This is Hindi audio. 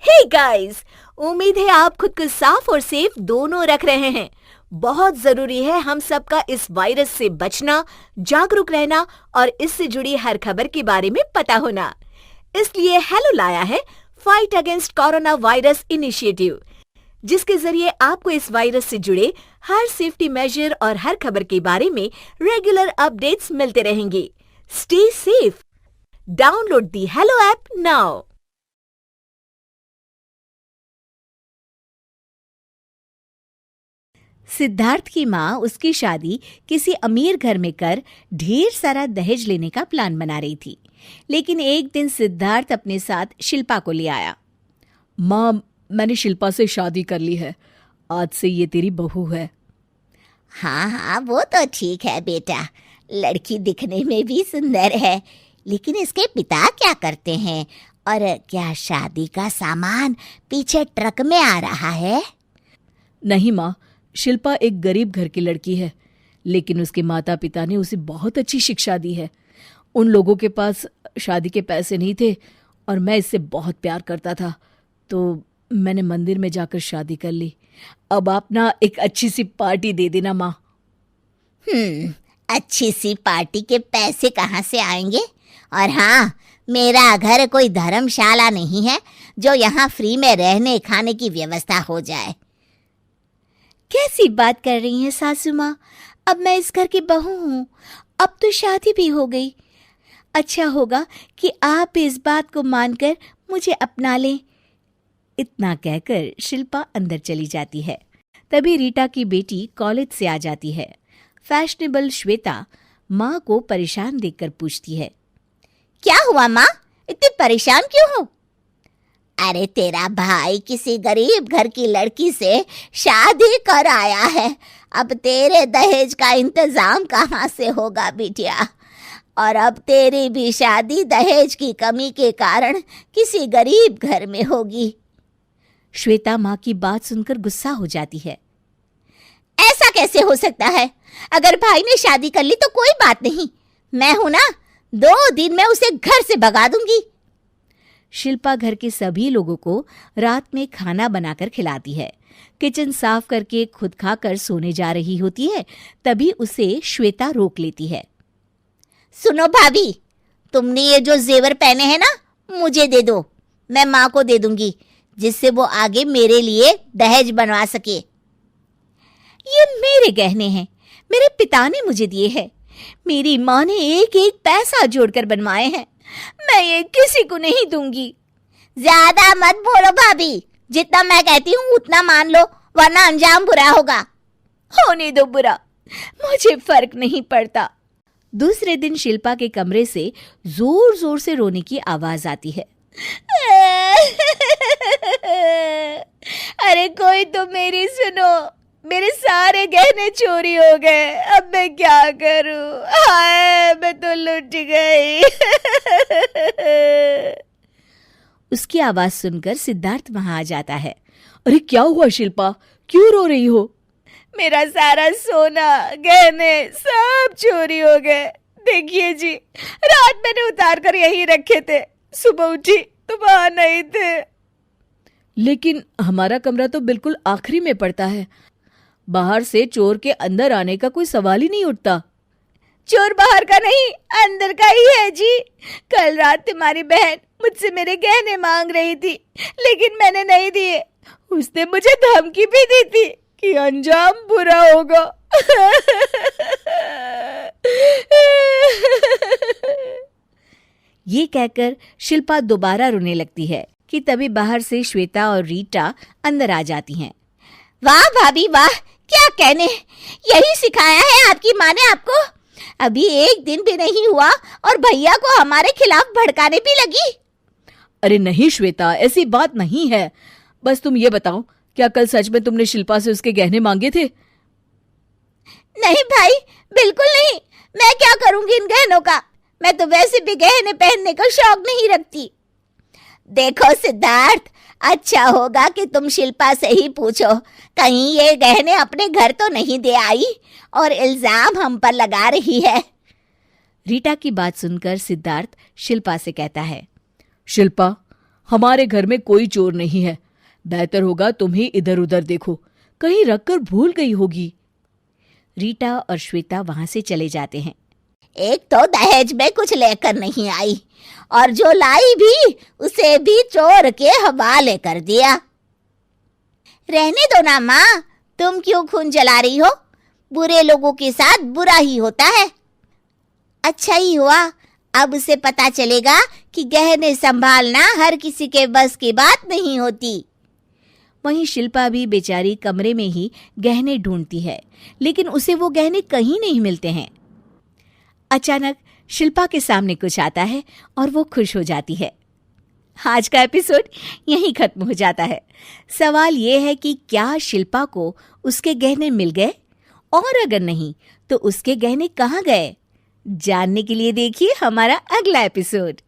हे गाइस, उम्मीद है आप खुद को साफ और सेफ दोनों रख रहे हैं। बहुत जरूरी है हम सबका इस वायरस से बचना, जागरूक रहना और इससे जुड़ी हर खबर के बारे में पता होना। इसलिए हेलो लाया है fight against corona virus initiative, जिसके जरिए आपको इस वायरस से जुड़े हर सेफ्टी मेजर और हर खबर के बारे में रेगुलर अपडेट्स मिलते रहेंगे। Stay safe. Download the hello app now. Siddharth की माँ उसकी शादी किसी अमीर घर में कर ढेर सारा दहेज लेने का प्लान बना रही थी। लेकिन एक दिन सिद्धार्थ अपने साथ शिल्पा को ले आया। माँ, मैंने शिल्पा से शादी कर ली है। आज से ये तेरी बहू है। हाँ, वो तो ठीक है बेटा, लड़की दिखने में भी सुंदर है। लेकिन इसके पिता क्या करते हैं और क्या शादी का सामान पीछे ट्रक में आ रहा है? नहीं माँ, शिल्पा एक गरीब घर की लड़की है, लेकिन उसके माता पिता ने उसे बहुत अच्छी शिक्षा दी है। उन लोगों के पास शादी के पैसे नहीं थे और मैं इससे बहुत प्यार करता था, तो मैंने मंदिर में जाकर शादी कर ली। अब आप ना एक अच्छी सी पार्टी दे देना माँ। अच्छी सी पार्टी के पैसे कहाँ से आएंगे? और हाँ, मेरा घर कोई धर्मशाला नहीं है जो यहाँ फ्री में रहने खाने की व्यवस्था हो जाए। कैसी बात कर रही हैं सासू माँ? अब मैं इस घर की बहू हूँ, अब तो शादी भी हो गई। अच्छा होगा कि आप इस बात को मानकर मुझे अपना लें। इतना कहकर शिल्पा अंदर चली जाती है। तभी रीटा की बेटी कॉलेज से आ जाती है। फैशनेबल श्वेता माँ को परेशान देखकर पूछती है, क्या हुआ माँ, इतनी परेशान क्यों हो? अरे तेरा भाई किसी गरीब घर की लड़की से शादी कर आया है। अब तेरे दहेज का इंतजाम कहाँ से होगा बिटिया? और अब तेरी भी शादी दहेज की कमी के कारण किसी गरीब घर में होगी। श्वेता माँ की बात सुनकर गुस्सा हो जाती है। ऐसा कैसे हो सकता है? अगर भाई ने शादी कर ली तो कोई बात नहीं, मैं हूं ना, 2 दिन में उसे घर से भगा दूंगी। शिल्पा घर के सभी लोगों को रात में खाना बनाकर खिलाती है। किचन साफ करके खुद खाकर सोने जा रही होती है, तभी उसे श्वेता रोक लेती है। सुनो भाभी, तुमने ये जो जेवर पहने हैं ना, मुझे दे दो, मैं माँ को दे दूंगी, जिससे वो आगे मेरे लिए दहेज बनवा सके। ये मेरे गहने हैं, मेरे पिता ने मुझे दिए हैं। मेरी माँ ने एक एक पैसा जोड़कर बनवाए हैं। मैं ये किसी को नहीं दूंगी। ज्यादा मत बोलो भाभी, जितना मैं कहती हूँ उतना मान लो, वरना अंजाम बुरा होगा। होने दो बुरा, मुझे फर्क नहीं पड़ता। दूसरे दिन शिल्पा के कमरे से जोर जोर से रोने की आवाज आती है। अरे कोई तो मेरी सुनो, मेरे सारे गहने चोरी हो गए, अब मैं क्या करूं? हाय, मैं तो लुट गई। उसकी आवाज सुनकर सिद्धार्थ वहां आ जाता है। अरे क्या हुआ शिल्पा, क्यों रो रही हो? मेरा सारा सोना, गहने सब चोरी हो गए। देखिए जी, रात मैंने उतार कर यहीं रखे थे, सुबह उठी तो वहां नहीं थे। लेकिन हमारा कमरा तो बिल्कुल आखिरी में पड़ता है, बाहर से चोर के अंदर आने का कोई सवाल ही नहीं उठता। चोर बाहर का नहीं, अंदर का ही है जी। कल रात तुम्हारी बहन मुझसे मेरे गहने मांग रही थी, लेकिन मैंने नहीं दिए। उसने मुझे धमकी भी दी थी कि अंजाम बुरा होगा। ये कहकर शिल्पा दोबारा रोने लगती है कि तभी बाहर से श्वेता और रीटा अंदर आ जाती हैं। वाह भाभी वाह, क्या कहने, यही सिखाया है आपकी माँ ने आपको? अभी एक दिन भी नहीं हुआ और भैया को हमारे खिलाफ भड़काने भी लगी। अरे नहीं श्वेता, ऐसी बात नहीं है। बस तुम ये बताओ, क्या कल सच में तुमने शिल्पा से उसके गहने मांगे थे? नहीं भाई, बिल्कुल नहीं। मैं क्या करूंगी इन गहनों का? मैं तो वैसे भी गहने पहनने का शौक नहीं रखती। देखो सिद्धार्थ, अच्छा होगा कि तुम शिल्पा से ही पूछो, कहीं ये गहने अपने घर तो नहीं दे आई और इल्जाम हम पर लगा रही है। रीटा की बात सुनकर सिद्धार्थ शिल्पा से कहता है, शिल्पा, हमारे घर में कोई चोर नहीं है। बेहतर होगा तुम ही इधर उधर देखो, कहीं रखकर भूल गई होगी। रीटा और श्वेता वहां से चले जाते हैं। एक तो दहेज में कुछ लेकर नहीं आई और जो लाई भी उसे भी चोर के हवाले कर दिया। रहने दो ना माँ, तुम क्यों खून जला रही हो? बुरे लोगों के साथ बुरा ही होता है। अच्छा ही हुआ, अब उसे पता चलेगा कि गहने संभालना हर किसी के बस की बात नहीं होती। वहीं शिल्पा भी बेचारी कमरे में ही गहने ढूंढती है, लेकिन उसे वो गहने कहीं नहीं मिलते हैं। अचानक शिल्पा के सामने कुछ आता है और वो खुश हो जाती है। आज का एपिसोड यहीं खत्म हो जाता है। सवाल ये है कि क्या शिल्पा को उसके गहने मिल गए, और अगर नहीं तो उसके गहने कहाँ गए? जानने के लिए देखिए हमारा अगला एपिसोड।